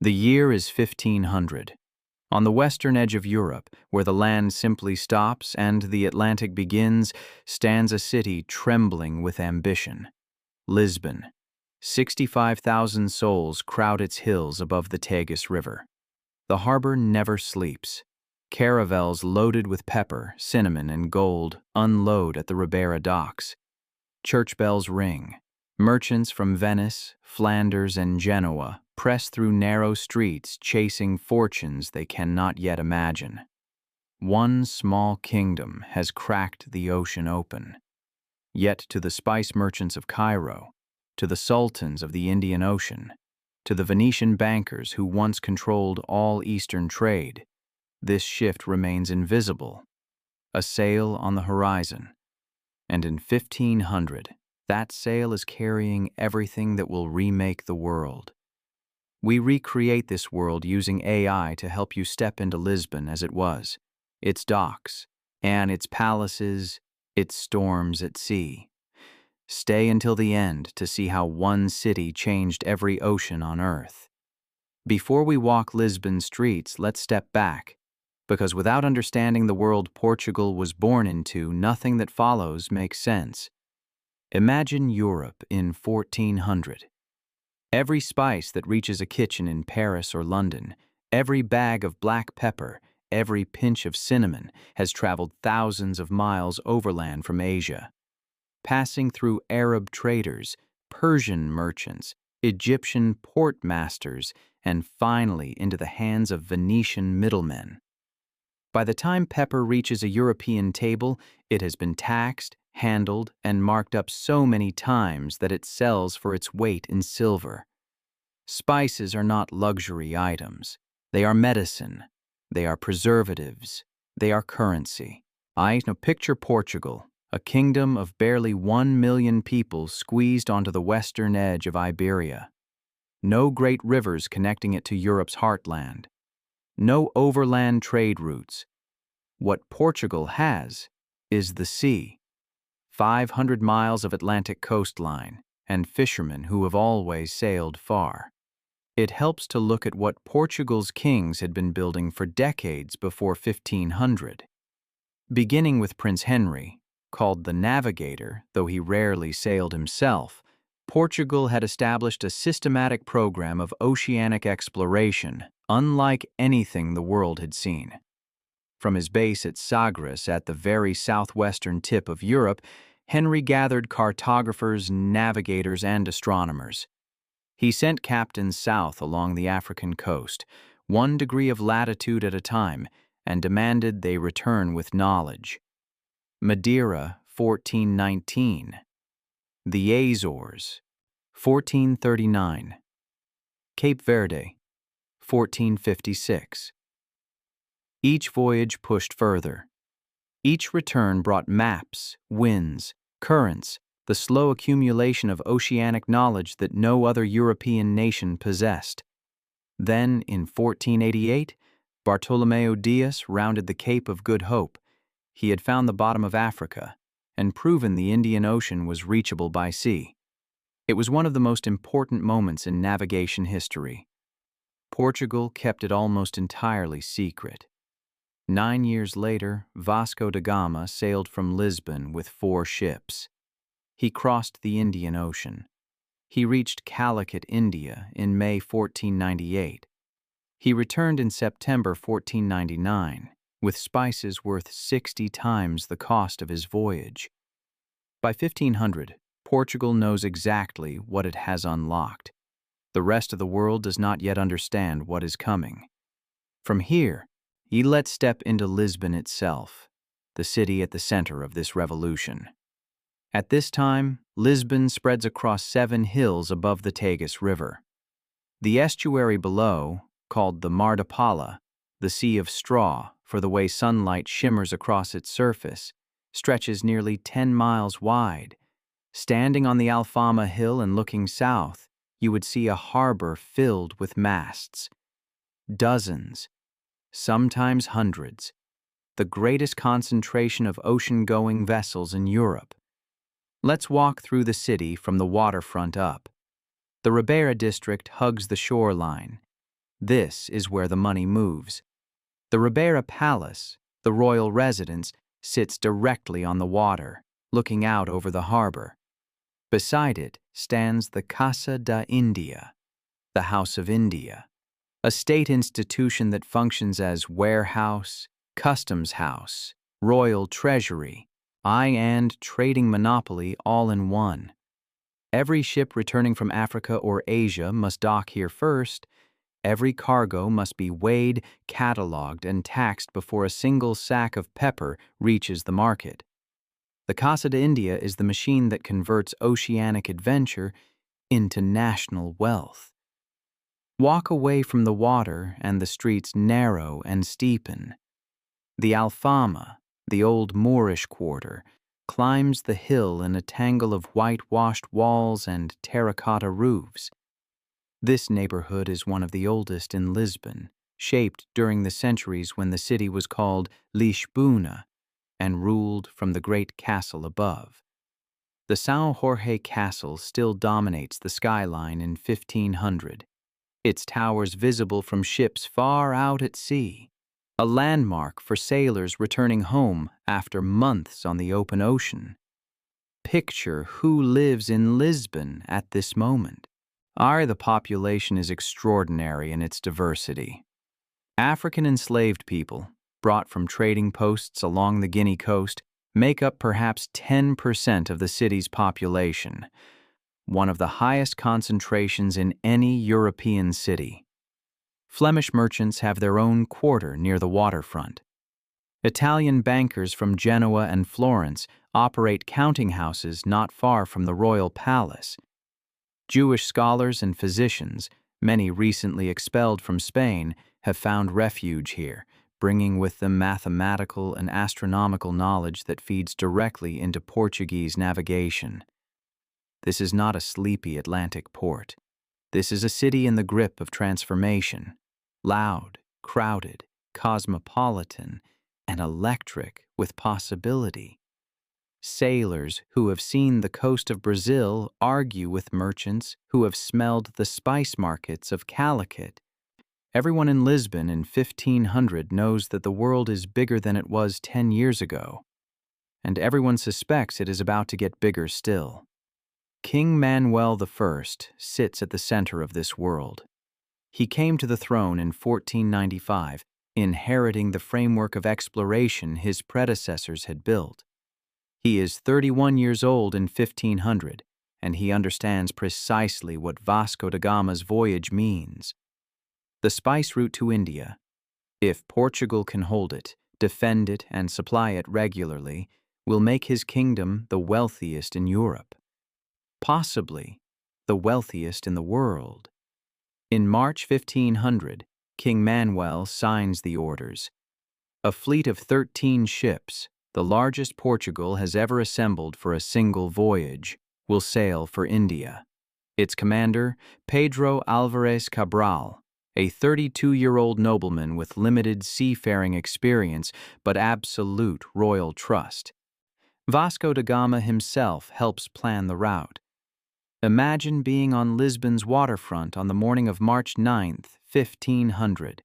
The year is 1500. On the western edge of Europe, where the land simply stops and the Atlantic begins, stands a city trembling with ambition. Lisbon. 65,000 souls crowd its hills above the Tagus River. The harbor never sleeps. Caravels loaded with pepper, cinnamon, and gold unload at the Ribeira docks. Church bells ring. Merchants from Venice, Flanders, and Genoa press through narrow streets chasing fortunes they cannot yet imagine. One small kingdom has cracked the ocean open. Yet to the spice merchants of Cairo, to the sultans of the Indian Ocean, to the Venetian bankers who once controlled all Eastern trade, this shift remains invisible, a sail on the horizon. And in 1500, that sail is carrying everything that will remake the world. We recreate this world using AI to help you step into Lisbon as it was, its docks, and its palaces, its storms at sea. Stay until the end to see how one city changed every ocean on Earth. Before we walk Lisbon streets, let's step back, because without understanding the world Portugal was born into, nothing that follows makes sense. Imagine Europe in 1400. Every spice that reaches a kitchen in Paris or London, every bag of black pepper, every pinch of cinnamon has traveled thousands of miles overland from Asia, passing through Arab traders, Persian merchants, Egyptian port masters, and finally into the hands of Venetian middlemen. By the time pepper reaches a European table, it has been taxed, handled, and marked up so many times that it sells for its weight in silver. Spices are not luxury items. They are medicine. They are preservatives. They are currency. Picture Portugal, a kingdom of barely 1 million people squeezed onto the western edge of Iberia. No great rivers connecting it to Europe's heartland. No overland trade routes. What Portugal has is the sea. 500 miles of Atlantic coastline, and fishermen who have always sailed far. It helps to look at what Portugal's kings had been building for decades before 1500. Beginning with Prince Henry, called the Navigator, though he rarely sailed himself, Portugal had established a systematic program of oceanic exploration, unlike anything the world had seen. From his base at Sagres at the very southwestern tip of Europe, Henry gathered cartographers, navigators, and astronomers. He sent captains south along the African coast, 1 degree of latitude at a time, and demanded they return with knowledge. Madeira, 1419. The Azores, 1439. Cape Verde, 1456. Each voyage pushed further. Each return brought maps, winds, currents, the slow accumulation of oceanic knowledge that no other European nation possessed. Then, in 1488, Bartolomeo Diaz rounded the Cape of Good Hope. He had found the bottom of Africa and proven the Indian Ocean was reachable by sea. It was one of the most important moments in navigation history. Portugal kept it almost entirely secret. 9 years later, Vasco da Gama sailed from Lisbon with 4 ships. He crossed the Indian Ocean. He reached Calicut, India, in May 1498. He returned in September 1499, with spices worth 60 times the cost of his voyage. By 1500, Portugal knows exactly what it has unlocked. The rest of the world does not yet understand what is coming. From here, let's step into Lisbon itself, the city at the center of this revolution. At this time, Lisbon spreads across 7 hills above the Tagus River. The estuary below, called the Mar de Pala, the Sea of Straw for the way sunlight shimmers across its surface, stretches nearly 10 miles wide. Standing on the Alfama Hill and looking south, you would see a harbor filled with masts. Dozens, sometimes hundreds, the greatest concentration of ocean-going vessels in Europe. Let's walk through the city from the waterfront up. The Ribeira district hugs the shoreline. This is where the money moves. The Ribera Palace, the royal residence, sits directly on the water, looking out over the harbor. Beside it stands the Casa da India, the House of India, a state institution that functions as warehouse, customs house, royal treasury, and trading monopoly all in one. Every ship returning from Africa or Asia must dock here first. Every cargo must be weighed, catalogued, and taxed before a single sack of pepper reaches the market. The Casa de India is the machine that converts oceanic adventure into national wealth. Walk away from the water and the streets narrow and steepen. The Alfama, the old Moorish quarter, climbs the hill in a tangle of whitewashed walls and terracotta roofs. This neighborhood is one of the oldest in Lisbon, shaped during the centuries when the city was called Lisbon and ruled from the great castle above. The São Jorge Castle still dominates the skyline in 1500, its towers visible from ships far out at sea, a landmark for sailors returning home after months on the open ocean. Picture who lives in Lisbon at this moment. The population is extraordinary in its diversity. African enslaved people, brought from trading posts along the Guinea coast, make up perhaps 10% of the city's population, one of the highest concentrations in any European city. Flemish merchants have their own quarter near the waterfront. Italian bankers from Genoa and Florence operate counting houses not far from the royal palace. Jewish scholars and physicians, many recently expelled from Spain, have found refuge here, bringing with them mathematical and astronomical knowledge that feeds directly into Portuguese navigation. This is not a sleepy Atlantic port. This is a city in the grip of transformation, loud, crowded, cosmopolitan, and electric with possibility. Sailors who have seen the coast of Brazil argue with merchants who have smelled the spice markets of Calicut. Everyone in Lisbon in 1500 knows that the world is bigger than it was 10 years ago, and everyone suspects it is about to get bigger still. King Manuel I sits at the center of this world. He came to the throne in 1495, inheriting the framework of exploration his predecessors had built. He is 31 years old in 1500, and he understands precisely what Vasco da Gama's voyage means. The spice route to India, if Portugal can hold it, defend it, and supply it regularly, will make his kingdom the wealthiest in Europe. Possibly the wealthiest in the world. In March 1500, King Manuel signs the orders. A fleet of 13 ships, the largest Portugal has ever assembled for a single voyage, will sail for India. Its commander, Pedro Álvares Cabral, a 32-year-old nobleman with limited seafaring experience but absolute royal trust. Vasco da Gama himself helps plan the route. Imagine being on Lisbon's waterfront on the morning of March 9th, 1500.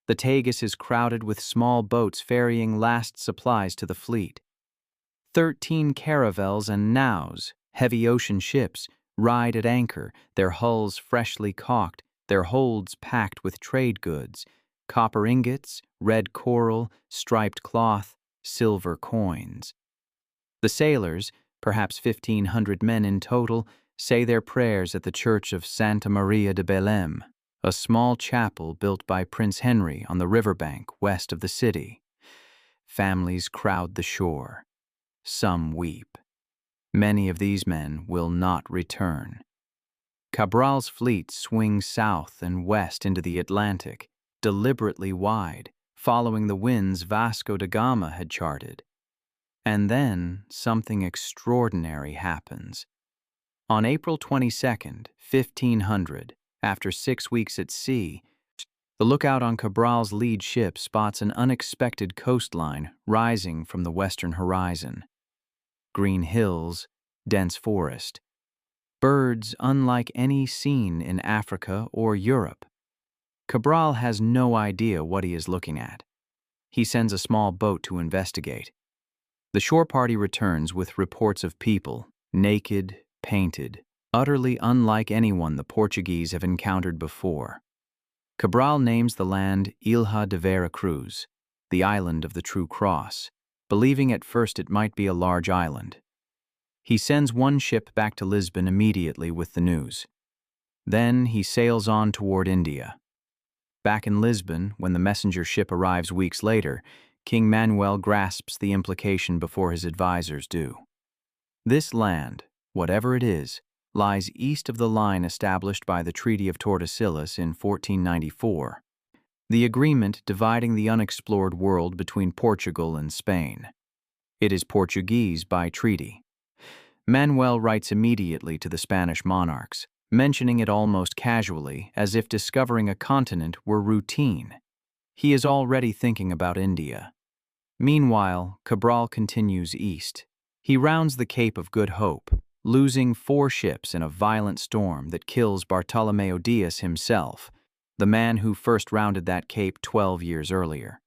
The Tagus is crowded with small boats ferrying last supplies to the fleet. 13 caravels and naus, heavy ocean ships, ride at anchor, their hulls freshly caulked, their holds packed with trade goods, copper ingots, red coral, striped cloth, silver coins. The sailors, perhaps 1,500 men in total, say their prayers at the church of Santa Maria de Belém, a small chapel built by Prince Henry on the riverbank west of the city. Families crowd the shore. Some weep. Many of these men will not return. Cabral's fleet swings south and west into the Atlantic, deliberately wide, following the winds Vasco da Gama had charted. And then something extraordinary happens. On April 22nd, 1500, after 6 weeks at sea, the lookout on Cabral's lead ship spots an unexpected coastline rising from the western horizon. Green hills, dense forest, birds unlike any seen in Africa or Europe. Cabral has no idea what he is looking at. He sends a small boat to investigate. The shore party returns with reports of people, naked, painted, utterly unlike anyone the Portuguese have encountered before. Cabral names the land Ilha de Vera Cruz, the island of the True Cross, believing at first it might be a large island. He sends one ship back to Lisbon immediately with the news. Then he sails on toward India. Back in Lisbon, when the messenger ship arrives weeks later, King Manuel grasps the implication before his advisors do. This land, whatever it is, lies east of the line established by the Treaty of Tordesillas in 1494, the agreement dividing the unexplored world between Portugal and Spain. It is Portuguese by treaty. Manuel writes immediately to the Spanish monarchs, mentioning it almost casually, as if discovering a continent were routine. He is already thinking about India. Meanwhile, Cabral continues east. He rounds the Cape of Good Hope, losing 4 ships in a violent storm that kills Bartolomeo Diaz himself, the man who first rounded that cape 12 years earlier.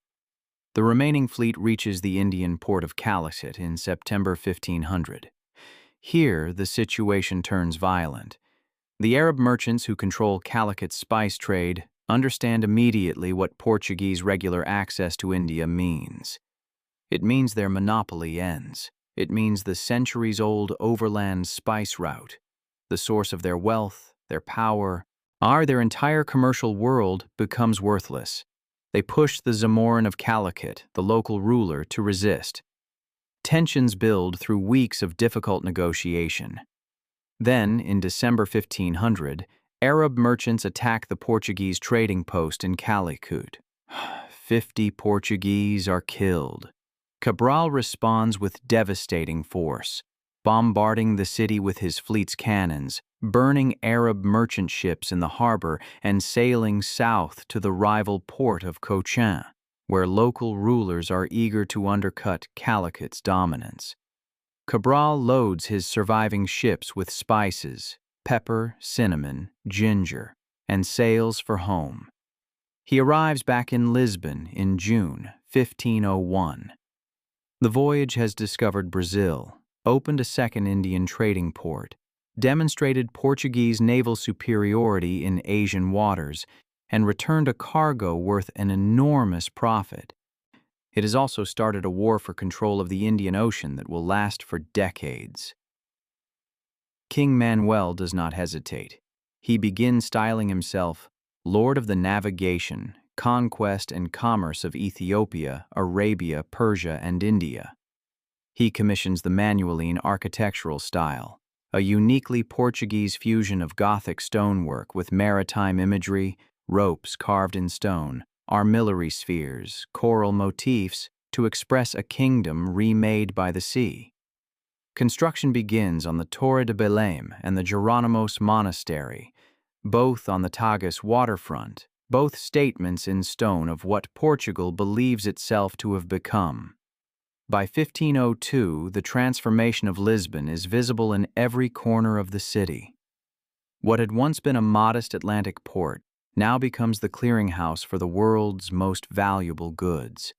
The remaining fleet reaches the Indian port of Calicut in September 1500. Here, the situation turns violent. The Arab merchants who control Calicut's spice trade understand immediately what Portuguese regular access to India means. It means their monopoly ends. It means the centuries-old overland spice route, the source of their wealth, their power, their entire commercial world becomes worthless. They push the Zamorin of Calicut, the local ruler, to resist. Tensions build through weeks of difficult negotiation. Then, in December 1500, Arab merchants attack the Portuguese trading post in Calicut. 50 Portuguese are killed. Cabral responds with devastating force, bombarding the city with his fleet's cannons, burning Arab merchant ships in the harbor, and sailing south to the rival port of Cochin, where local rulers are eager to undercut Calicut's dominance. Cabral loads his surviving ships with spices, pepper, cinnamon, ginger, and sails for home. He arrives back in Lisbon in June 1501. The voyage has discovered Brazil, opened a second Indian trading port, demonstrated Portuguese naval superiority in Asian waters, and returned a cargo worth an enormous profit. It has also started a war for control of the Indian Ocean that will last for decades. King Manuel does not hesitate. He begins styling himself Lord of the Navigation, Conquest and Commerce of Ethiopia, Arabia, Persia, and India. He commissions the Manueline architectural style, a uniquely Portuguese fusion of Gothic stonework with maritime imagery, ropes carved in stone, armillary spheres, choral motifs to express a kingdom remade by the sea. Construction begins on the Torre de Belém and the Geronimos Monastery, both on the Tagus waterfront, both statements in stone of what Portugal believes itself to have become. By 1502, the transformation of Lisbon is visible in every corner of the city. What had once been a modest Atlantic port now becomes the clearinghouse for the world's most valuable goods.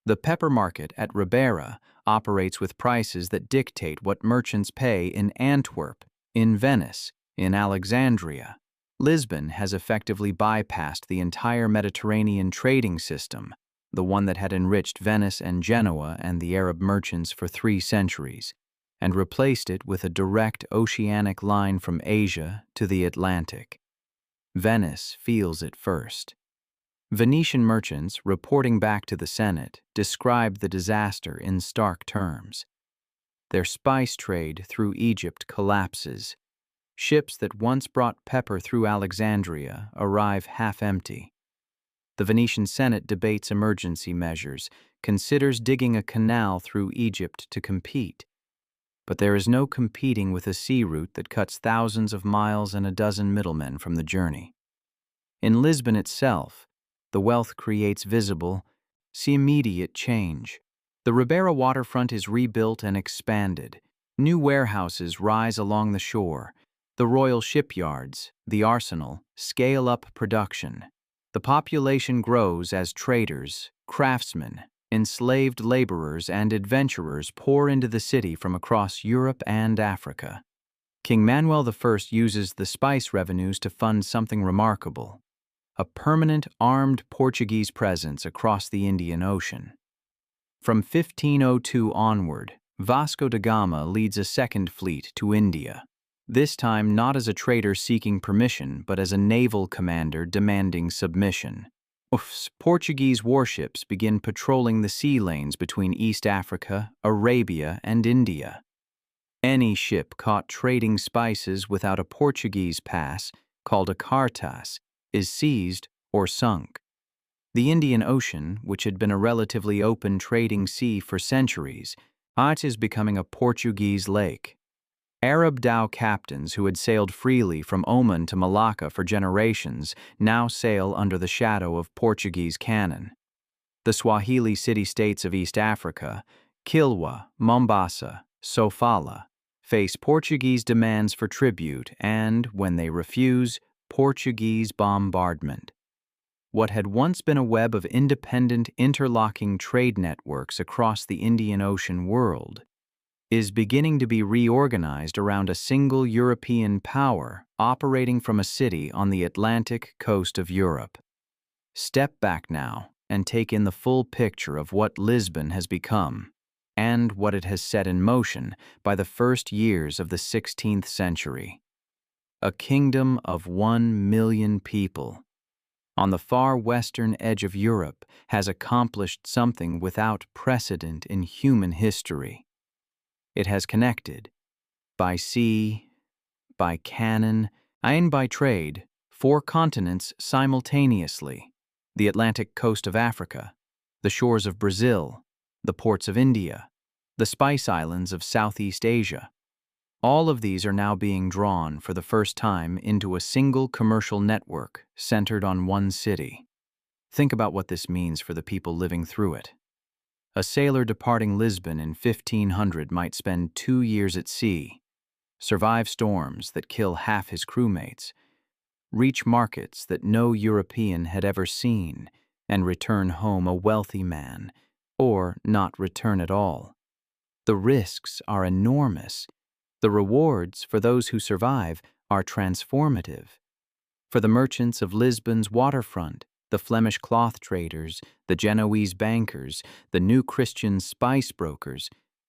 The pepper market at Ribeira operates with prices that dictate what merchants pay in Antwerp, in Venice, in Alexandria. Lisbon has effectively bypassed the entire Mediterranean trading system, the one that had enriched Venice and Genoa and the Arab merchants for 3 centuries, and replaced it with a direct oceanic line from Asia to the Atlantic. Venice feels it first. Venetian merchants, reporting back to the Senate, described the disaster in stark terms. Their spice trade through Egypt collapses. Ships that once brought pepper through Alexandria arrive half-empty. The Venetian Senate debates emergency measures, considers digging a canal through Egypt to compete. But there is no competing with a sea route that cuts thousands of miles and a dozen middlemen from the journey. In Lisbon itself, the wealth creates visible, immediate change. The Ribeira waterfront is rebuilt and expanded. New warehouses rise along the shore. The royal shipyards, the arsenal, scale up production. The population grows as traders, craftsmen, enslaved laborers, and adventurers pour into the city from across Europe and Africa. King Manuel I uses the spice revenues to fund something remarkable: a permanent armed Portuguese presence across the Indian Ocean. From 1502 onward, Vasco da Gama leads a second fleet to India, this time not as a trader seeking permission, but as a naval commander demanding submission. Portuguese warships begin patrolling the sea lanes between East Africa, Arabia, and India. Any ship caught trading spices without a Portuguese pass, called a cartas, is seized or sunk. The Indian Ocean, which had been a relatively open trading sea for centuries, is becoming a Portuguese lake. Arab dhow captains who had sailed freely from Oman to Malacca for generations now sail under the shadow of Portuguese cannon. The Swahili city-states of East Africa, Kilwa, Mombasa, Sofala, face Portuguese demands for tribute and, when they refuse, Portuguese bombardment. What had once been a web of independent, interlocking trade networks across the Indian Ocean world is beginning to be reorganized around a single European power operating from a city on the Atlantic coast of Europe. Step back now and take in the full picture of what Lisbon has become and what it has set in motion by the first years of the 16th century. A kingdom of 1 million people on the far western edge of Europe has accomplished something without precedent in human history. It has connected, by sea, by cannon, and by trade, 4 continents simultaneously: the Atlantic coast of Africa, the shores of Brazil, the ports of India, the spice islands of Southeast Asia. All of these are now being drawn for the first time into a single commercial network centered on one city. Think about what this means for the people living through it. A sailor departing Lisbon in 1500 might spend 2 years at sea, survive storms that kill half his crewmates, reach markets that no European had ever seen, and return home a wealthy man, or not return at all. The risks are enormous. The rewards for those who survive are transformative. For the merchants of Lisbon's waterfront, the Flemish cloth traders, the Genoese bankers, the new Christian spice brokers,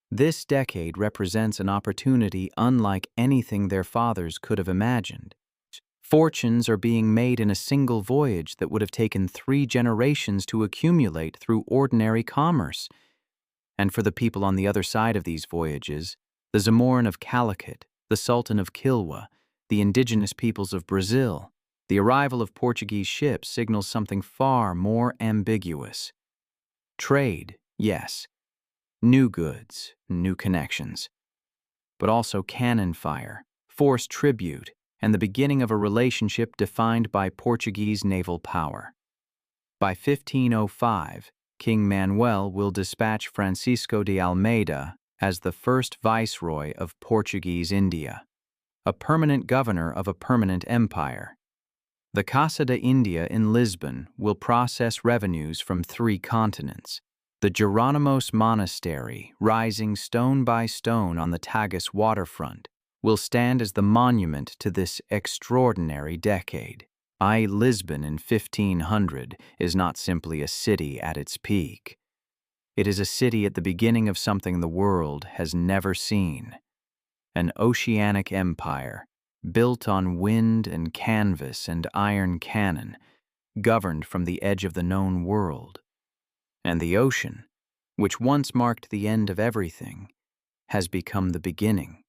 this decade represents an opportunity unlike anything their fathers could have imagined. Fortunes are being made in a single voyage that would have taken 3 generations to accumulate through ordinary commerce. And for the people on the other side of these voyages, the Zamorin of Calicut, the Sultan of Kilwa, the indigenous peoples of Brazil, the arrival of Portuguese ships signals something far more ambiguous. Trade, yes. New goods, new connections. But also cannon fire, forced tribute, and the beginning of a relationship defined by Portuguese naval power. By 1505, King Manuel will dispatch Francisco de Almeida as the first viceroy of Portuguese India, a permanent governor of a permanent empire. The Casa de India in Lisbon will process revenues from 3 continents. The Jerónimos Monastery, rising stone by stone on the Tagus waterfront, will stand as the monument to this extraordinary decade. Lisbon in 1500 is not simply a city at its peak. It is a city at the beginning of something the world has never seen. An oceanic empire, built on wind and canvas and iron cannon, governed from the edge of the known world. And the ocean, which once marked the end of everything, has become the beginning.